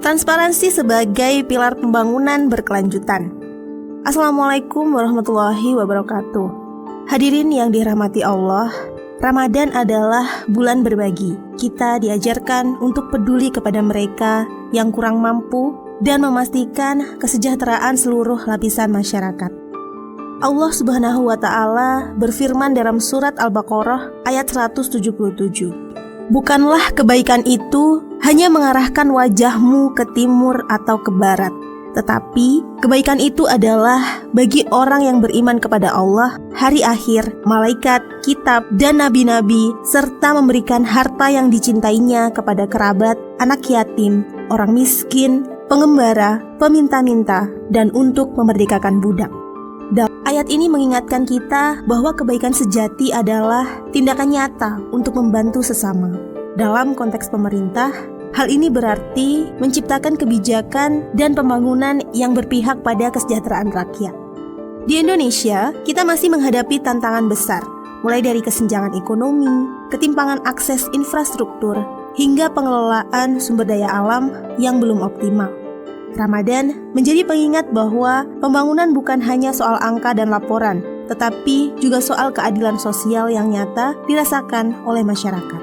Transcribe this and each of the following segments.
Transparansi sebagai pilar pembangunan berkelanjutan. Assalamualaikum warahmatullahi wabarakatuh. Hadirin yang dirahmati Allah, Ramadan adalah bulan berbagi. Kita diajarkan untuk peduli kepada mereka yang kurang mampu dan memastikan kesejahteraan seluruh lapisan masyarakat. Allah Subhanahu wa Ta'ala berfirman dalam surat Al-Baqarah ayat 177. Bukanlah kebaikan itu hanya mengarahkan wajahmu ke timur atau ke barat, tetapi kebaikan itu adalah bagi orang yang beriman kepada Allah, hari akhir, malaikat, kitab, dan nabi-nabi, serta memberikan harta yang dicintainya kepada kerabat, anak yatim, orang miskin, pengembara, peminta-minta, dan untuk memerdekakan budak. Ayat ini mengingatkan kita bahwa kebaikan sejati adalah tindakan nyata untuk membantu sesama. Dalam konteks pemerintah, hal ini berarti menciptakan kebijakan dan pembangunan yang berpihak pada kesejahteraan rakyat. Di Indonesia, kita masih menghadapi tantangan besar, mulai dari kesenjangan ekonomi, ketimpangan akses infrastruktur, hingga pengelolaan sumber daya alam yang belum optimal. Ramadan menjadi pengingat bahwa pembangunan bukan hanya soal angka dan laporan, tetapi juga soal keadilan sosial yang nyata dirasakan oleh masyarakat.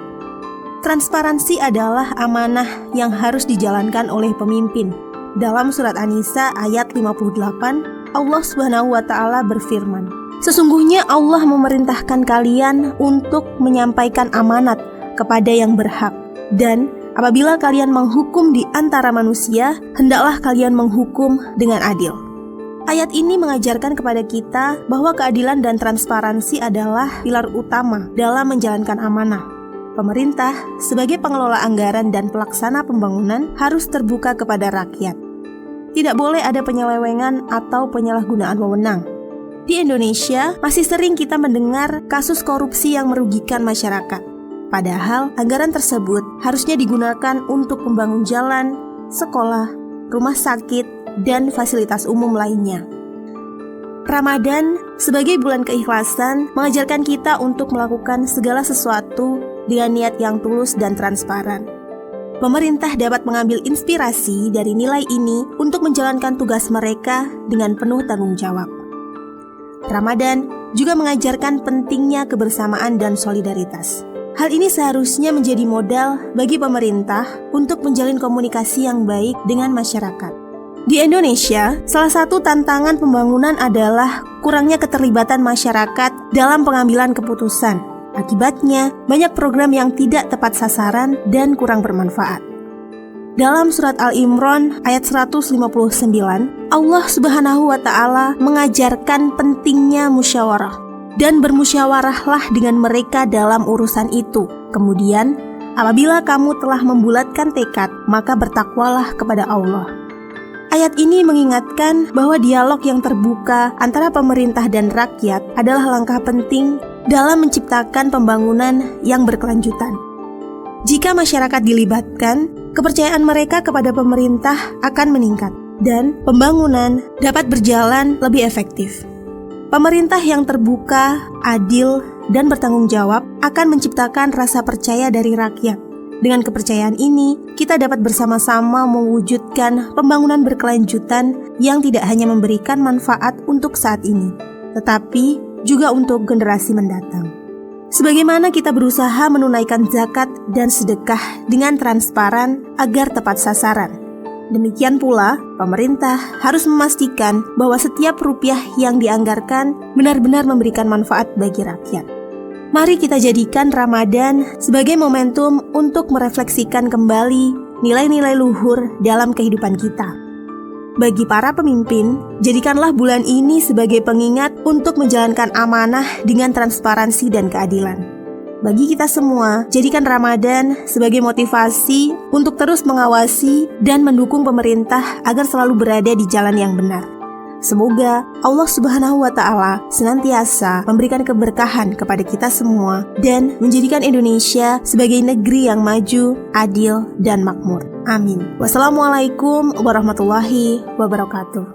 Transparansi adalah amanah yang harus dijalankan oleh pemimpin. Dalam surat An-Nisa ayat 58, Allah Subhanahu wa Ta'ala berfirman, "Sesungguhnya Allah memerintahkan kalian untuk menyampaikan amanat kepada yang berhak, dan apabila kalian menghukum di antara manusia, hendaklah kalian menghukum dengan adil." Ayat ini mengajarkan kepada kita bahwa keadilan dan transparansi adalah pilar utama dalam menjalankan amanah. Pemerintah, sebagai pengelola anggaran dan pelaksana pembangunan, harus terbuka kepada rakyat. Tidak boleh ada penyelewengan atau penyalahgunaan wewenang. Di Indonesia, masih sering kita mendengar kasus korupsi yang merugikan masyarakat. Padahal anggaran tersebut harusnya digunakan untuk membangun jalan, sekolah, rumah sakit, dan fasilitas umum lainnya. Ramadan sebagai bulan keikhlasan mengajarkan kita untuk melakukan segala sesuatu dengan niat yang tulus dan transparan. Pemerintah dapat mengambil inspirasi dari nilai ini untuk menjalankan tugas mereka dengan penuh tanggung jawab. Ramadan juga mengajarkan pentingnya kebersamaan dan solidaritas. Hal ini seharusnya menjadi modal bagi pemerintah untuk menjalin komunikasi yang baik dengan masyarakat. Di Indonesia, salah satu tantangan pembangunan adalah kurangnya keterlibatan masyarakat dalam pengambilan keputusan. Akibatnya, banyak program yang tidak tepat sasaran dan kurang bermanfaat. Dalam surat Al-Imran ayat 159, Allah Subhanahu wa Ta'ala mengajarkan pentingnya musyawarah. Dan bermusyawarahlah dengan mereka dalam urusan itu. Kemudian, apabila kamu telah membulatkan tekad, maka bertakwalah kepada Allah. Ayat ini mengingatkan bahwa dialog yang terbuka antara pemerintah dan rakyat adalah langkah penting dalam menciptakan pembangunan yang berkelanjutan. Jika masyarakat dilibatkan, kepercayaan mereka kepada pemerintah akan meningkat dan pembangunan dapat berjalan lebih efektif. Pemerintah yang terbuka, adil, dan bertanggung jawab akan menciptakan rasa percaya dari rakyat. Dengan kepercayaan ini, kita dapat bersama-sama mewujudkan pembangunan berkelanjutan yang tidak hanya memberikan manfaat untuk saat ini, tetapi juga untuk generasi mendatang. Sebagaimana kita berusaha menunaikan zakat dan sedekah dengan transparan agar tepat sasaran, demikian pula, pemerintah harus memastikan bahwa setiap rupiah yang dianggarkan benar-benar memberikan manfaat bagi rakyat. Mari kita jadikan Ramadan sebagai momentum untuk merefleksikan kembali nilai-nilai luhur dalam kehidupan kita. Bagi para pemimpin, jadikanlah bulan ini sebagai pengingat untuk menjalankan amanah dengan transparansi dan keadilan. Bagi kita semua, jadikan Ramadan sebagai motivasi untuk terus mengawasi dan mendukung pemerintah agar selalu berada di jalan yang benar. Semoga Allah Subhanahu wa Ta'ala senantiasa memberikan keberkahan kepada kita semua dan menjadikan Indonesia sebagai negeri yang maju, adil, dan makmur. Amin. Wassalamualaikum warahmatullahi wabarakatuh.